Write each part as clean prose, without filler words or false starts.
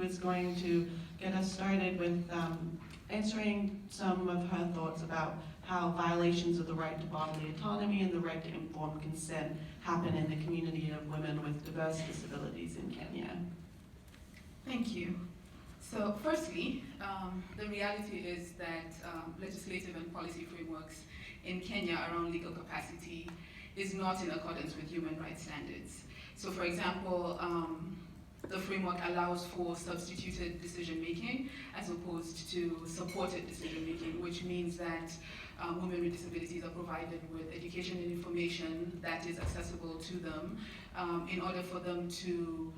was going to get us started with answering some of her thoughts about how violations of the right to bodily autonomy and the right to informed consent happen in the community of women with diverse disabilities in Kenya. Thank you. So firstly, the reality is that legislative and policy frameworks in Kenya around legal capacity is not in accordance with human rights standards. So for example, the framework allows for substituted decision-making as opposed to supported decision-making, which means that women with disabilities are provided with education and information that is accessible to them in order for them to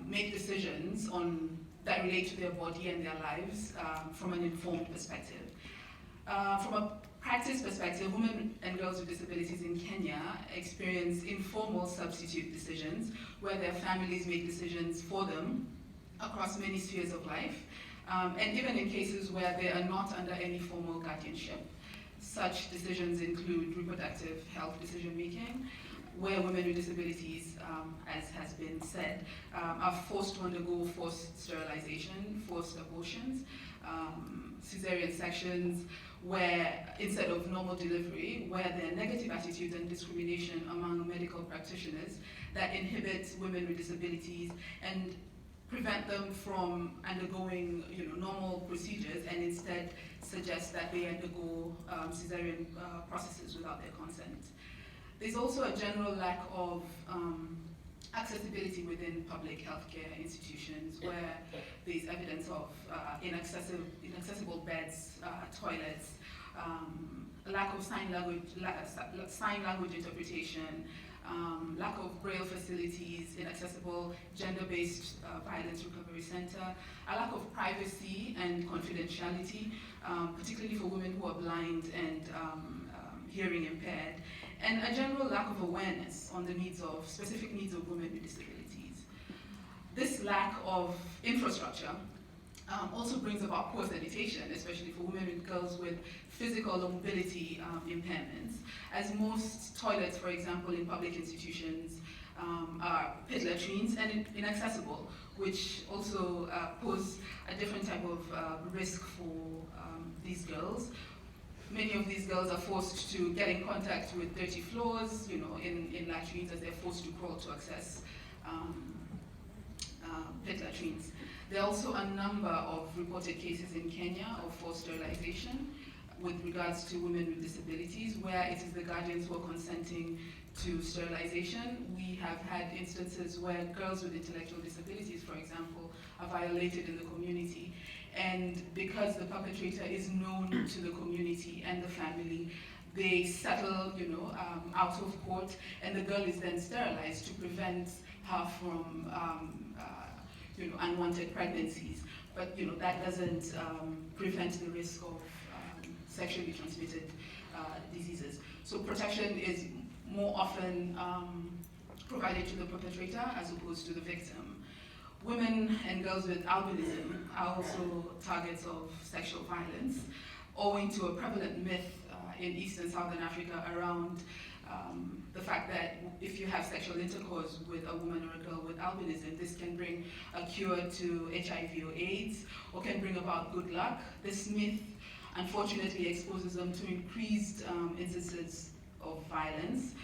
make decisions that relate to their body and their lives from an informed perspective. From a practice perspective, women and girls with disabilities in Kenya experience informal substitute decisions where their families make decisions for them across many spheres of life, and even in cases where they are not under any formal guardianship. Such decisions include reproductive health decision-making, where women with disabilities, as has been said, are forced to undergo forced sterilization, forced abortions, cesarean sections, where instead of normal delivery, where there are negative attitudes and discrimination among medical practitioners that inhibits women with disabilities and prevent them from undergoing normal procedures and instead suggest that they undergo cesarean processes without their consent. There's also a general lack of accessibility within public healthcare institutions where there's evidence of inaccessible beds, toilets, lack of sign language interpretation, lack of braille facilities, inaccessible gender-based violence recovery center, a lack of privacy and confidentiality, particularly for women who are blind and hearing impaired, and a general lack of awareness on the specific needs of women with disabilities. This lack of infrastructure also brings about poor sanitation, especially for women and girls with physical or mobility impairments, as most toilets, for example, in public institutions are pit latrines and inaccessible, which also pose a different type of risk for these girls. Many of these girls are forced to get in contact with dirty floors, in latrines, as they're forced to crawl to access pit latrines. There are also a number of reported cases in Kenya of forced sterilization with regards to women with disabilities, where it is the guardians who are consenting to sterilization. We have had instances where girls with intellectual disabilities, for example, are violated in the community. And because the perpetrator is known to the community and the family, they settle, out of court, and the girl is then sterilized to prevent her from, unwanted pregnancies. But that doesn't prevent the risk of sexually transmitted diseases. So protection is more often provided to the perpetrator as opposed to the victim. Women and girls with albinism are also targets of sexual violence, owing to a prevalent myth in East and Southern Africa around the fact that if you have sexual intercourse with a woman or a girl with albinism, this can bring a cure to HIV or AIDS, or can bring about good luck. This myth, unfortunately, exposes them to increased instances of violence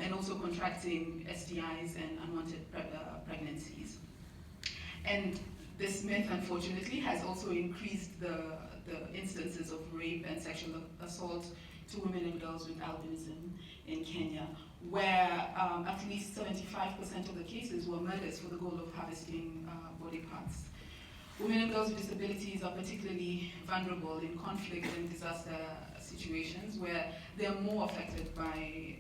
and also contracting STIs and unwanted pregnancies. And this myth, unfortunately, has also increased the instances of rape and sexual assault to women and girls with albinism in Kenya, where at least 75% of the cases were murders for the goal of harvesting body parts. Women and girls with disabilities are particularly vulnerable in conflict and disaster situations where they are more affected by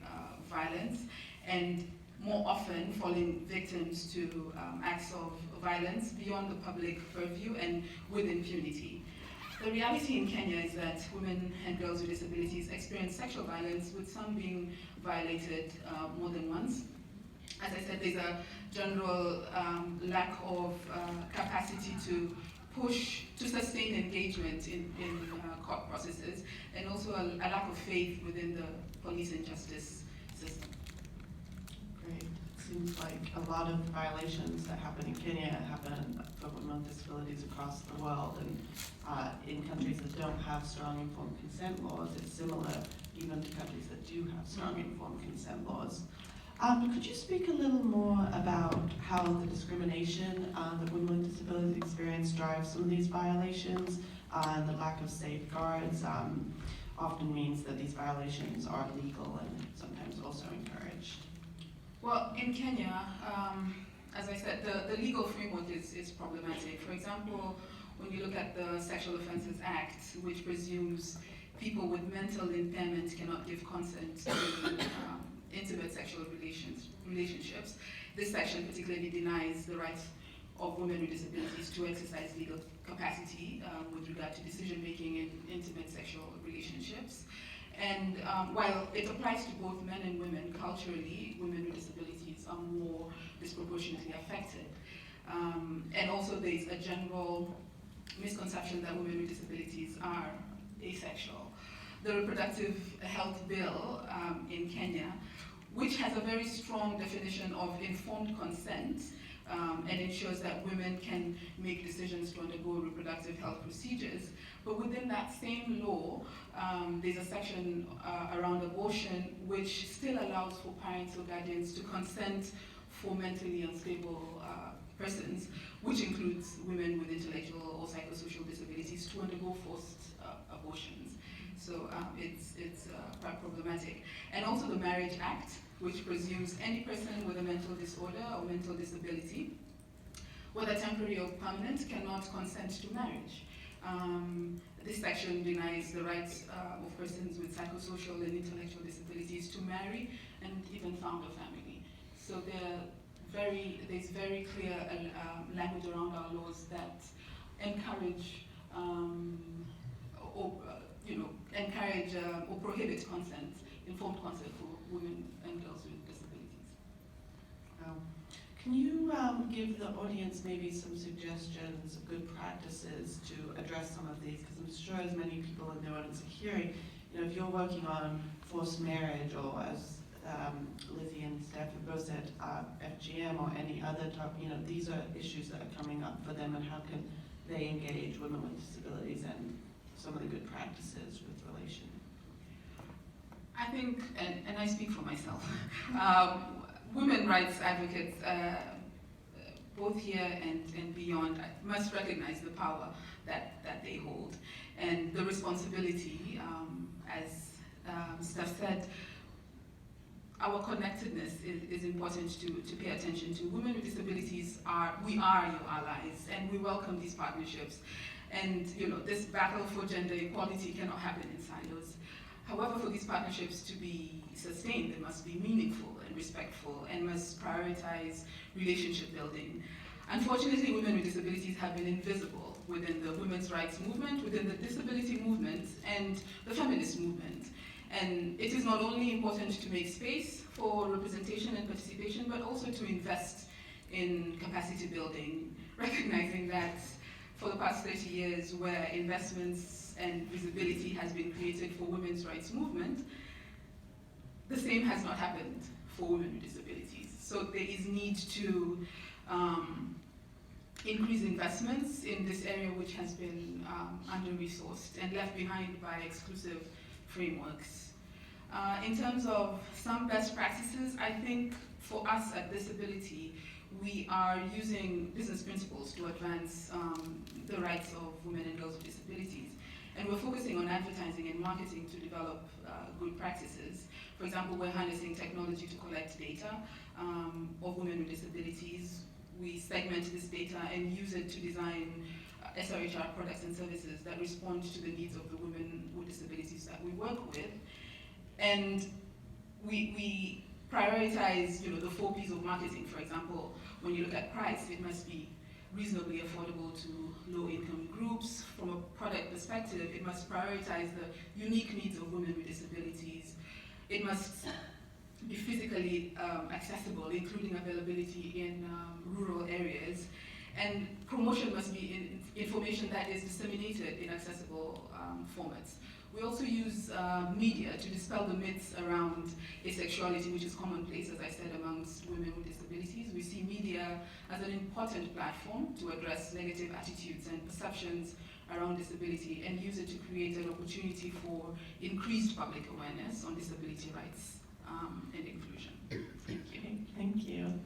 violence and more often falling victims to acts of violence beyond the public purview and with impunity. The reality in Kenya is that women and girls with disabilities experience sexual violence, with some being violated more than once. As I said, there's a general lack of capacity to sustain engagement in court processes, and also a lack of faith within the police and justice system. Great. Seems like a lot of violations that happen in Kenya happen for women on disabilities across the world. And in countries that don't have strong informed consent laws, it's similar even to countries that do have strong informed consent laws. Could you speak a little more about how the discrimination that women with disabilities experience drives some of these violations, and the lack of safeguards often means that these violations are legal and sometimes also encouraged? Well, in Kenya, as I said, the legal framework is problematic. For example, when you look at the Sexual Offences Act, which presumes people with mental impairment cannot give consent to intimate sexual relationships, this section particularly denies the rights of women with disabilities to exercise legal capacity with regard to decision-making in intimate sexual relationships. And while it applies to both men and women, culturally, women with disabilities are more disproportionately affected. And also there's a general misconception that women with disabilities are asexual. The Reproductive Health Bill in Kenya, which has a very strong definition of informed consent, and ensures that women can make decisions to undergo reproductive health procedures. But within that same law, there's a section around abortion which still allows for parents or guardians to consent for mentally unstable persons, which includes women with intellectual or psychosocial disabilities, to undergo forced abortions. So it's quite problematic. And also the Marriage Act, which presumes any person with a mental disorder or mental disability, whether temporary or permanent, cannot consent to marriage. This section denies the rights of persons with psychosocial and intellectual disabilities to marry and even found a family. So there's very clear language around our laws that encourage or prohibit consent, informed consent for women and girls with disabilities. Can you give the audience maybe some suggestions of good practices to address some of these? Because I'm sure as many people in the audience are hearing, if you're working on forced marriage, or as Lizzie and Steph have both said, FGM or any other topic, these are issues that are coming up for them, and how can they engage women with disabilities and some of the good practices with relation? I think, and I speak for myself, women rights advocates, both here and beyond, must recognize the power that they hold and the responsibility, as Steph said. Our connectedness is important to pay attention to. Women with disabilities we are your allies, and we welcome these partnerships. And this battle for gender equality cannot happen in silos. However, for these partnerships to be sustained, they must be meaningful and respectful, and must prioritize relationship building. Unfortunately, women with disabilities have been invisible within the women's rights movement, within the disability movement, and the feminist movement. And it is not only important to make space for representation and participation, but also to invest in capacity building, recognizing that for the past 30 years, where investments and visibility has been created for women's rights movement, the same has not happened for women with disabilities. So there is need to increase investments in this area, which has been under-resourced and left behind by exclusive frameworks. In terms of some best practices, I think for us at Disability, we are using business principles to advance the rights of women and girls with disabilities. And we're focusing on advertising and marketing to develop good practices. For example, we're harnessing technology to collect data of women with disabilities. We segment this data and use it to design SRHR products and services that respond to the needs of the women with disabilities that we work with. And we prioritize, the 4 Ps of marketing. For example, when you look at price, it must be reasonably affordable to low-income groups. From a product perspective, it must prioritize the unique needs of women with disabilities. It must be physically accessible, including availability in rural areas. And promotion must be information that is disseminated in accessible formats. We also use media to dispel the myths around asexuality, which is commonplace, as I said, amongst women with disabilities. We see media as an important platform to address negative attitudes and perceptions around disability and use it to create an opportunity for increased public awareness on disability rights and inclusion. Thank you. Okay, thank you.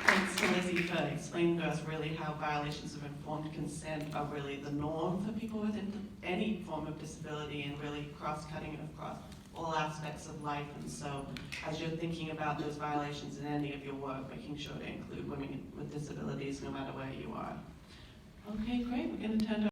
Thanks to Lizzie for explaining to us really how violations of informed consent are really the norm for people with any form of disability and really cross-cutting across all aspects of life. And so as you're thinking about those violations in any of your work, making sure to include women with disabilities no matter where you are. Okay, great. We're going to turn to